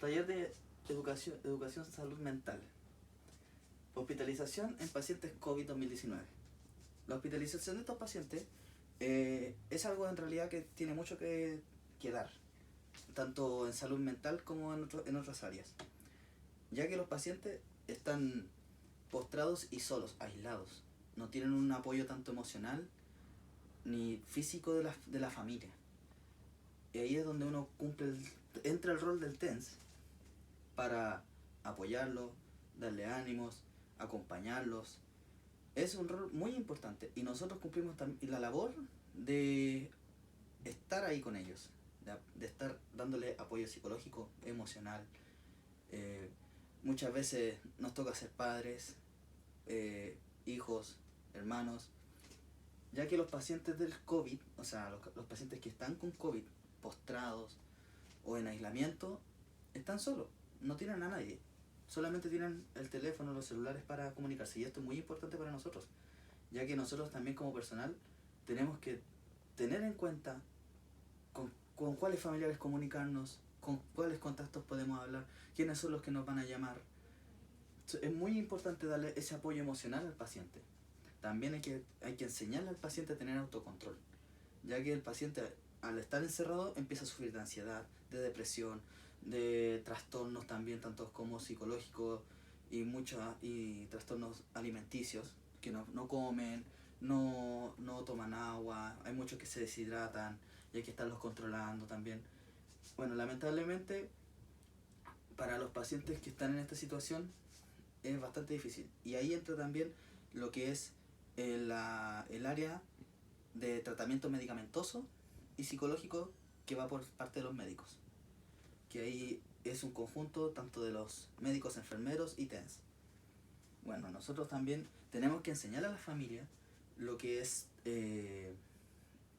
Taller de educación salud mental. Hospitalización en pacientes COVID-2019. La hospitalización de estos pacientes es algo en realidad que tiene mucho que dar, tanto en salud mental como en otras áreas, ya que los pacientes están postrados y solos, aislados, no tienen un apoyo tanto emocional ni físico de la familia. Y ahí es donde uno entra el rol del TENS para apoyarlos, darle ánimos, acompañarlos. Es un rol muy importante y nosotros cumplimos la labor de estar ahí con ellos, de estar dándole apoyo psicológico, emocional. Muchas veces nos toca ser padres, hijos, hermanos, ya que los pacientes del COVID, o sea, los pacientes que están con COVID, postrados o en aislamiento, están solos, no tienen a nadie, solamente tienen el teléfono, los celulares para comunicarse, y esto es muy importante para nosotros, ya que nosotros también como personal tenemos que tener en cuenta con cuáles familiares comunicarnos, con cuáles contactos podemos hablar, quiénes son los que nos van a llamar. Es muy importante darle ese apoyo emocional al paciente. También hay que enseñarle al paciente a tener autocontrol, ya que el paciente al estar encerrado empieza a sufrir de ansiedad, de depresión, de trastornos también, tanto como psicológicos y trastornos alimenticios, que no comen, no toman agua, hay muchos que se deshidratan y hay que estarlos controlando también. Bueno, lamentablemente para los pacientes que están en esta situación es bastante difícil, y ahí entra también lo que es el área de tratamiento medicamentoso y psicológico que va por parte de los médicos, que ahí es un conjunto tanto de los médicos, enfermeros y TENS. Bueno, nosotros también tenemos que enseñar a la familia lo que es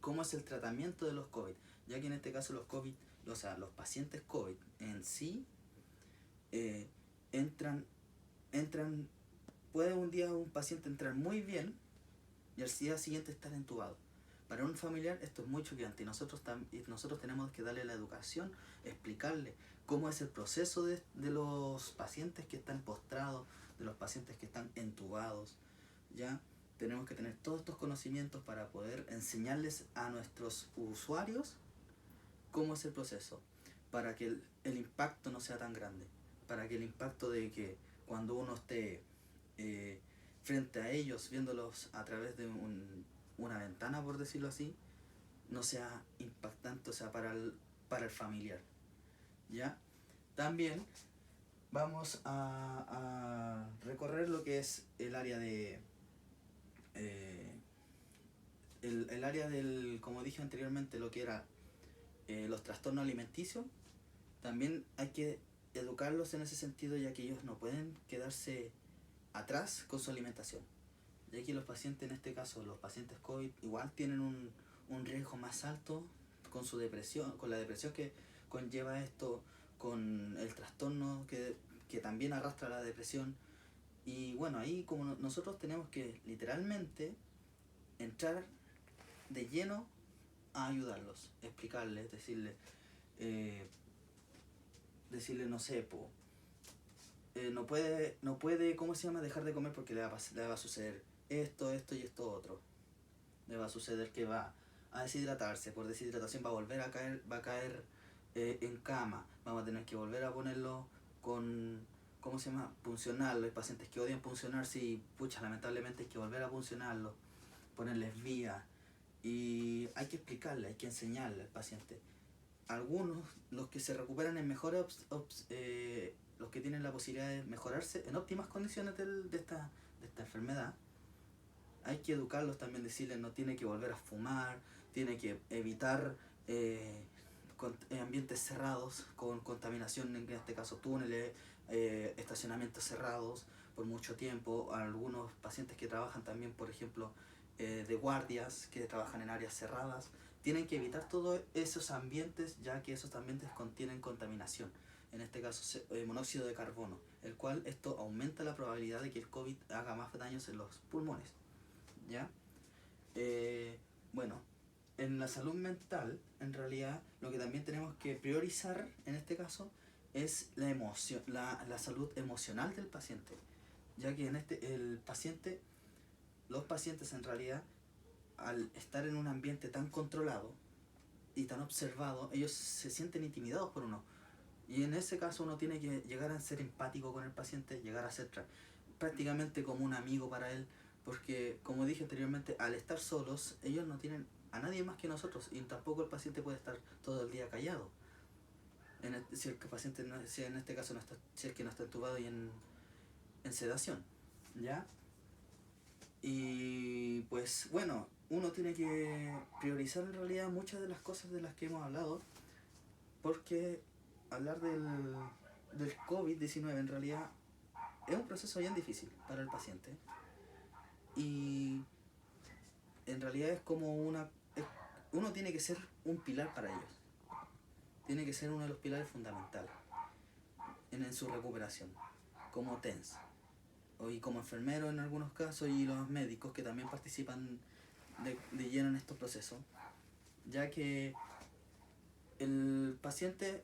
cómo es el tratamiento de los COVID, ya que en este caso los COVID, o sea, los pacientes COVID en sí entran, puede un día un paciente entrar muy bien y al día siguiente estar entubado. Para un familiar esto es muy choqueante, y nosotros tenemos que darle la educación, explicarle cómo es el proceso de los pacientes que están postrados, de los pacientes que están entubados. Ya tenemos que tener todos estos conocimientos para poder enseñarles a nuestros usuarios cómo es el proceso, para que el impacto no sea tan grande, para que el impacto de que cuando uno esté frente a ellos, viéndolos a través de una ventana, por decirlo así, no sea impactante, o sea, para el familiar. ¿Ya? También vamos a recorrer lo que es el área de el área del, como dije anteriormente, lo que era los trastornos alimenticios. También hay que educarlos en ese sentido, ya que ellos no pueden quedarse atrás con su alimentación, ya que los pacientes, en este caso los pacientes COVID, igual tienen un riesgo más alto con su depresión, con la depresión que conlleva esto, con el trastorno que también arrastra la depresión. Y bueno, ahí como nosotros tenemos que literalmente entrar de lleno a ayudarlos, explicarles, eh, decirle, no sé, no puede, ¿cómo se llama?, dejar de comer porque le va a suceder esto y esto otro. Le va a suceder que va a deshidratarse, por deshidratación va a volver va a caer en cama, vamos a tener que volver a ponerlo con, ¿cómo se llama?, puncionarlo. Hay pacientes que odian puncionarse y, pucha, lamentablemente hay que volver a puncionarlo, ponerles vía, y hay que explicarle, hay que enseñarle al paciente. Algunos, los que se recuperan en mejores, los que tienen la posibilidad de mejorarse en óptimas condiciones de esta enfermedad, hay que educarlos también, decirles no tiene que volver a fumar, tiene que evitar ambientes cerrados con contaminación, en este caso túneles, estacionamientos cerrados por mucho tiempo. Algunos pacientes que trabajan también, por ejemplo, de guardias, que trabajan en áreas cerradas, tienen que evitar todos esos ambientes, ya que esos ambientes contienen contaminación, en este caso monóxido de carbono, el cual esto aumenta la probabilidad de que el COVID haga más daños en los pulmones. ¿Ya? Bueno, en la salud mental, en realidad, lo que también tenemos que priorizar en este caso es la emoción, la salud emocional del paciente, ya que los pacientes en realidad, al estar en un ambiente tan controlado y tan observado, ellos se sienten intimidados por uno. Y en ese caso uno tiene que llegar a ser empático con el paciente, llegar a ser prácticamente como un amigo para él, porque como dije anteriormente, al estar solos, ellos no tienen a nadie más que nosotros, y tampoco el paciente puede estar todo el día callado. Si el paciente, si en este caso no está, si es que no está entubado y en sedación, ¿ya? Y pues bueno, uno tiene que priorizar en realidad muchas de las cosas de las que hemos hablado, porque hablar del COVID-19 en realidad es un proceso bien difícil para el paciente, y en realidad es como uno tiene que ser un pilar para ellos, tiene que ser uno de los pilares fundamentales en su recuperación, como TENS, y como enfermero en algunos casos, y los médicos que también participan de lleno en estos procesos, ya que el paciente,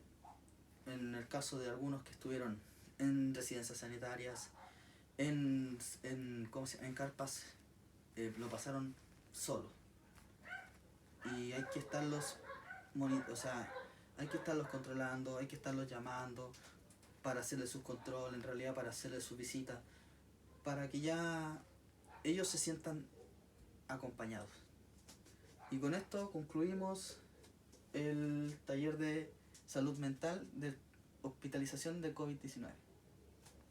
en el caso de algunos que estuvieron en residencias sanitarias, en carpas, lo pasaron solo, y hay que estarlos o sea, hay que estarlos controlando, hay que estarlos llamando para hacerle sus controles, en realidad para hacerle sus visitas, para que ya ellos se sientan acompañados. Y con esto concluimos el taller de salud mental de hospitalización de COVID-19.